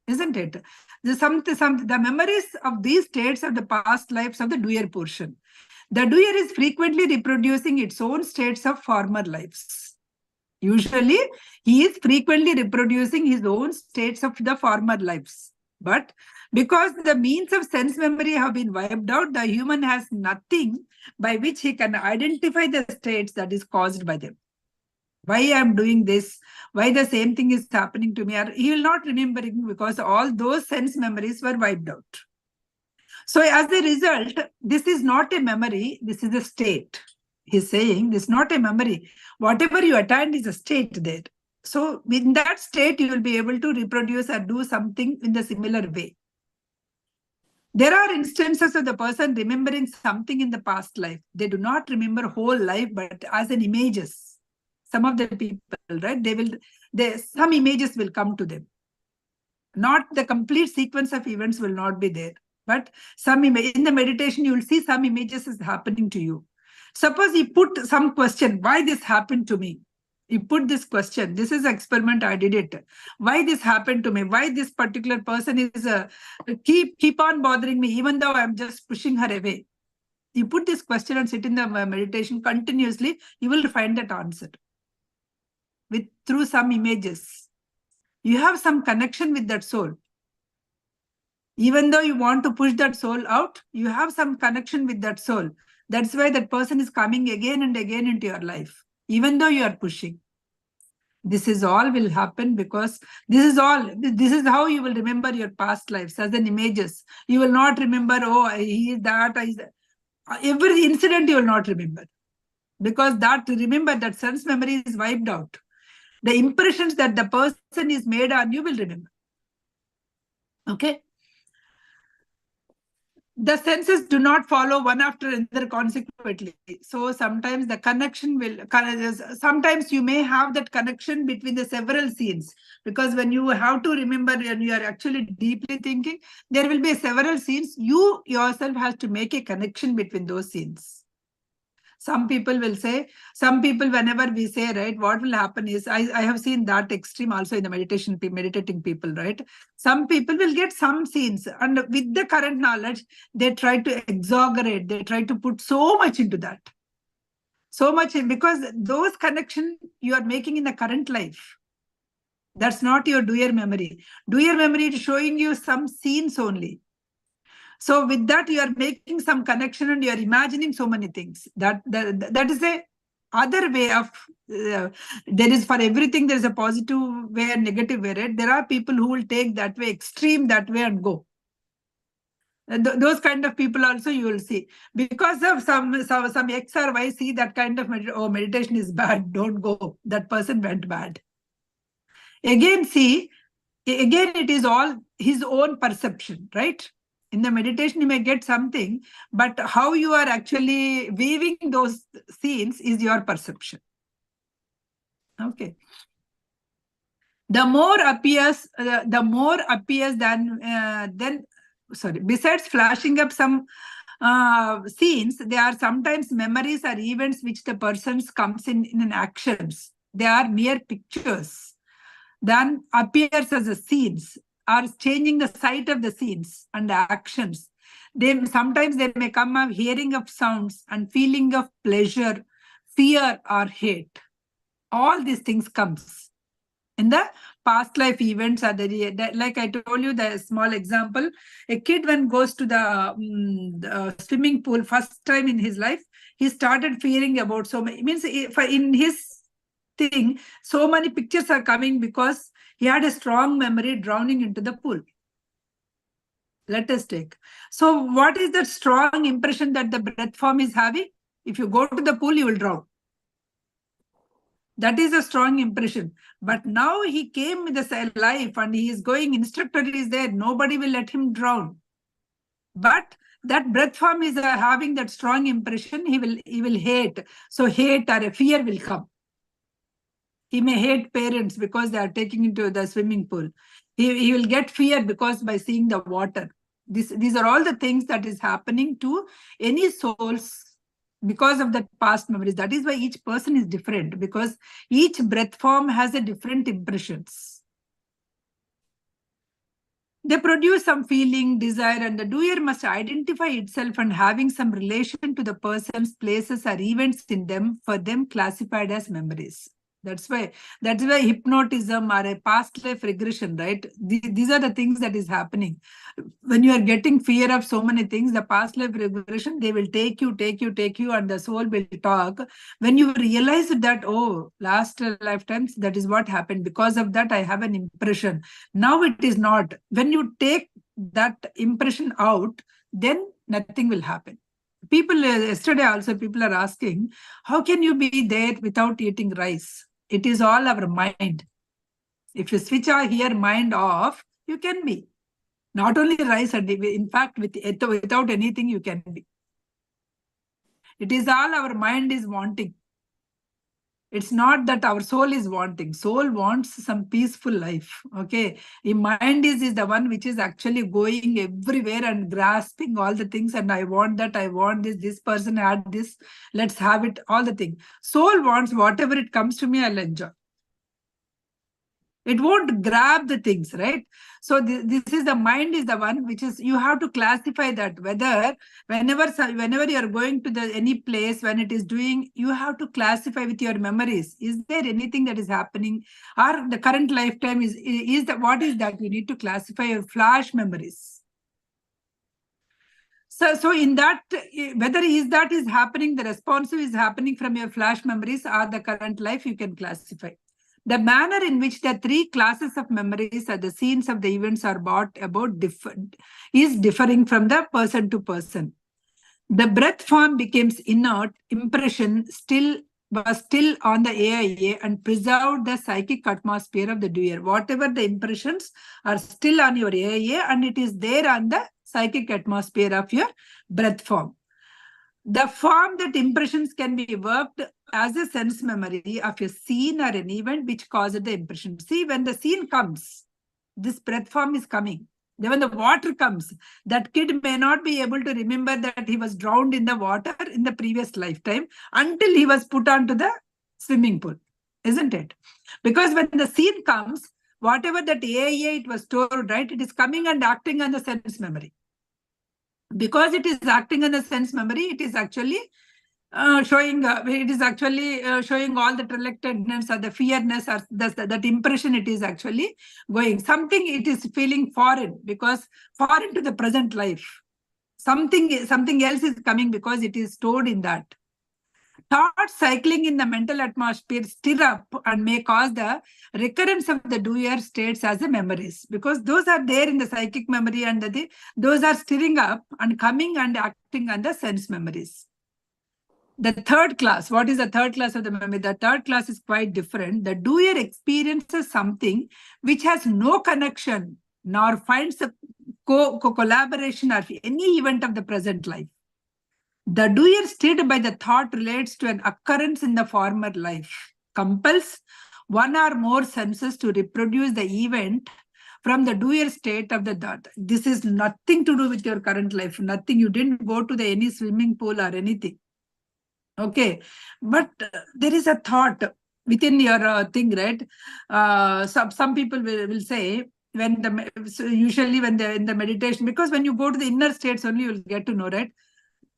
Isn't it? The memories of these states of the past lives of the doer portion. The doer is frequently reproducing its own states of former lives. Usually, he is frequently reproducing his own states of the former lives. But because the means of sense memory have been wiped out, the human has nothing by which he can identify the states that is caused by them. Why I am doing this, why the same thing is happening to me, or he will not remember it because all those sense memories were wiped out. So as a result, this is not a memory, this is a state. He's saying this is not a memory. Whatever you attend is a state there. So in that state, you will be able to reproduce or do something in the similar way. There are instances of the person remembering something in the past life. They do not remember whole life, but as an images. Some of the people, right? Some images will come to them. Not the complete sequence of events will not be there. But in the meditation, you will see some images is happening to you. Suppose you put some question, why this happened to me? You put this question, this is experiment, I did it. Why this happened to me? Why this particular person is keep on bothering me, even though I'm just pushing her away? You put this question and sit in the meditation continuously, you will find that answer. Through some images. You have some connection with that soul. Even though you want to push that soul out, you have some connection with that soul. That's why that person is coming again and again into your life, even though you are pushing. This is all will happen because this is how you will remember your past lives as an images. You will not remember, oh, he is that, every incident you will not remember. Because remember that sense memory is wiped out. The impressions that the person is made on you will remember. Okay? The senses do not follow one after another consequently. So sometimes the connection will, sometimes you may have that connection between the several scenes, because when you have to remember and you are actually deeply thinking, there will be several scenes. You yourself have to make a connection between those scenes. Some people will say, whenever we say, right, what will happen is, I have seen that extreme also in the meditating people, right? Some people will get some scenes, and with the current knowledge, they try to exaggerate, they try to put so much into that. So much, because those connections you are making in the current life. That's not your doer memory. Doer memory is showing you some scenes only. So with that, you are making some connection and you are imagining so many things. That is a other way of, there is, for everything, there is a positive way and negative way, right? There are people who will take that way, extreme that way, and go. Those kind of people also you will see. Because of some X or Y, see that kind of, meditation is bad, don't go. That person went bad. Again, see, it is all his own perception, right? In the meditation, you may get something, but how you are actually weaving those scenes is your perception. Okay. The more appears then, sorry, besides flashing up some scenes, there are sometimes memories or events which the person comes in actions. They are mere pictures. Then appears as a scenes, are changing the sight of the scenes and the actions. Sometimes they may come up hearing of sounds and feeling of pleasure, fear or hate. All these things comes in the past life events. Are like I told you, the small example, a kid when goes to the swimming pool first time in his life, he started fearing about so many, means if in his thing, so many pictures are coming because he had a strong memory drowning into the pool. Let us take. So what is that strong impression that the breath form is having? If you go to the pool, you will drown. That is a strong impression. But now he came with the life and he is going, instructor is there, nobody will let him drown. But that breath form is having that strong impression, he will hate. So hate or a fear will come. He may hate parents because they are taking him to the swimming pool. He will get fear because by seeing the water. These are all the things that is happening to any souls because of the past memories. That is why each person is different, because each breath form has a different impressions. They produce some feeling, desire, and the doer must identify itself and having some relation to the persons, places, or events in them, for them classified as memories. That's why hypnotism or a past life regression, right? These are the things that is happening. When you are getting fear of so many things, the past life regression, they will take you, and the soul will talk. When you realize that, oh, last lifetimes, that is what happened. Because of that, I have an impression. Now it is not. When you take that impression out, then nothing will happen. People, yesterday also, people are asking, how can you be there without eating rice? It is all our mind. If you switch our here mind off, you can be. Not only rice, and in fact, without anything, you can be. It is all our mind is wanting. It's not that our soul is wanting. Soul wants some peaceful life. Okay. The mind is the one which is actually going everywhere and grasping all the things. And I want that, I want this, this person had this, let's have it, all the things. Soul wants whatever it comes to me, I'll enjoy. It won't grab the things, right? So this is the mind is the one which is, you have to classify that, whether whenever you are going to any place, when it is doing, you have to classify with your memories. Is there anything that is happening, or the current lifetime what is that? You need to classify your flash memories. So in that, whether that is happening, the responsive is happening from your flash memories or the current life, you can classify. The manner in which the three classes of memories or the scenes of the events are brought about is differing from the person to person. The breath form becomes inert, impression was still on the AIA and preserved the psychic atmosphere of the doer. Whatever the impressions are still on your AIA and it is there on the psychic atmosphere of your breath form. The form that impressions can be worked as a sense memory of a scene or an event which caused the impression. See, when the scene comes, this breath form is coming. Then when the water comes, that kid may not be able to remember that he was drowned in the water in the previous lifetime until he was put onto the swimming pool, isn't it? Because when the scene comes, whatever that AIA it was stored, right, it is coming and acting on the sense memory. Because it is acting on the sense memory, it is actually showing all the reluctantness or the fearness or that impression. It is actually going something, it is feeling foreign, because foreign to the present life. Something else is coming because it is stored in that. Thoughts cycling in the mental atmosphere stir up and may cause the recurrence of the doer states as the memories, because those are there in the psychic memory and those are stirring up and coming and acting on the sense memories. The third class, what is the third class of the memory? The third class is quite different. The doer experiences something which has no connection nor finds a collaboration or any event of the present life. The doer stirred by the thought relates to an occurrence in the former life, compels one or more senses to reproduce the event from the doer state of the thought. This is nothing to do with your current life, nothing. You didn't go to any swimming pool or anything. Okay, but there is a thought within your thing, right? Some people will say, usually when they're in the meditation, because when you go to the inner states only, you'll get to know, right?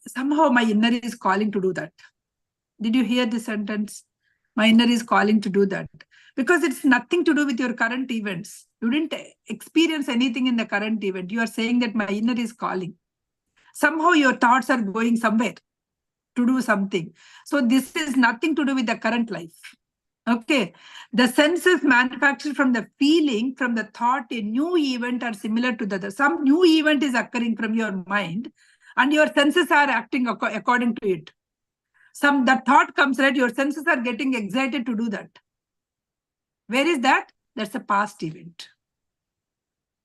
Somehow my inner is calling to do that. Did you hear the sentence? My inner is calling to do that. Because it's nothing to do with your current events. You didn't experience anything in the current event. You are saying that my inner is calling. Somehow your thoughts are going somewhere to do something. So this is nothing to do with the current life. Okay. The senses manufactured from the feeling, from the thought, a new event are similar to the some new event is occurring from your mind and your senses are acting according to it. That thought comes, right? Your senses are getting excited to do that. Where is that? That's a past event.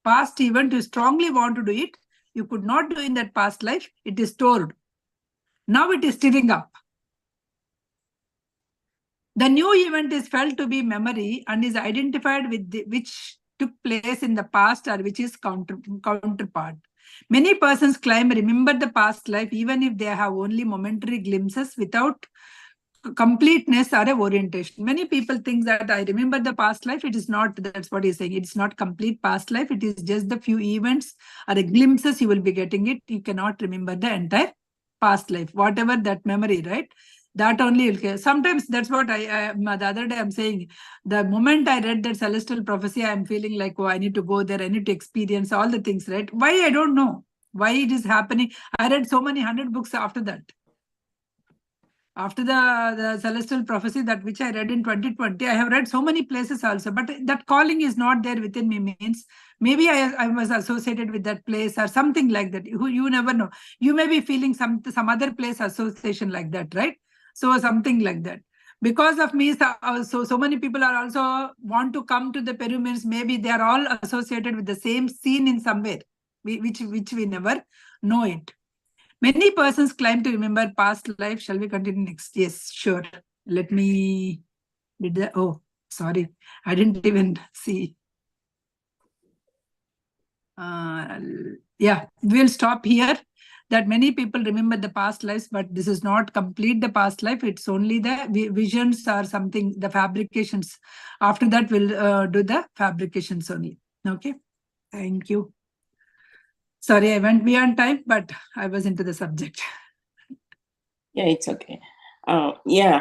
Past event, you strongly want to do it. You could not do in that past life. It is stored. Now it is stirring up. The new event is felt to be memory and is identified with which took place in the past or which is counterpart. Many persons claim remember the past life even if they have only momentary glimpses without completeness or a orientation. Many people think that I remember the past life. It is not, that's what he's saying. It's not complete past life. It is just the few events or glimpses you will be getting it. You cannot remember the entire past life, whatever that memory, right? That only will care. Sometimes that's what the other day I'm saying. The moment I read that celestial prophecy, I'm feeling like, oh, I need to go there. I need to experience all the things, right? Why? I don't know why it is happening. I read so many 100 books after that. After the celestial prophecy, that which I read in 2020, I have read so many places also, but that calling is not there within me, means maybe I was associated with that place or something like that. You never know. You may be feeling some other place association like that, right? So something like that. Because of me, so many people are also want to come to the pyramids. Maybe they are all associated with the same scene in somewhere, which we never know it. Many persons claim to remember past life. Shall we continue next? Yes, sure. Let me... Oh, sorry. I didn't even see. Yeah, we'll stop here. That many people remember the past lives, but this is not complete the past life. It's only the visions or something, the fabrications. After that, we'll do the fabrications only. Okay. Thank you. Sorry, I went beyond time, but I was into the subject. Yeah, it's okay. Yeah.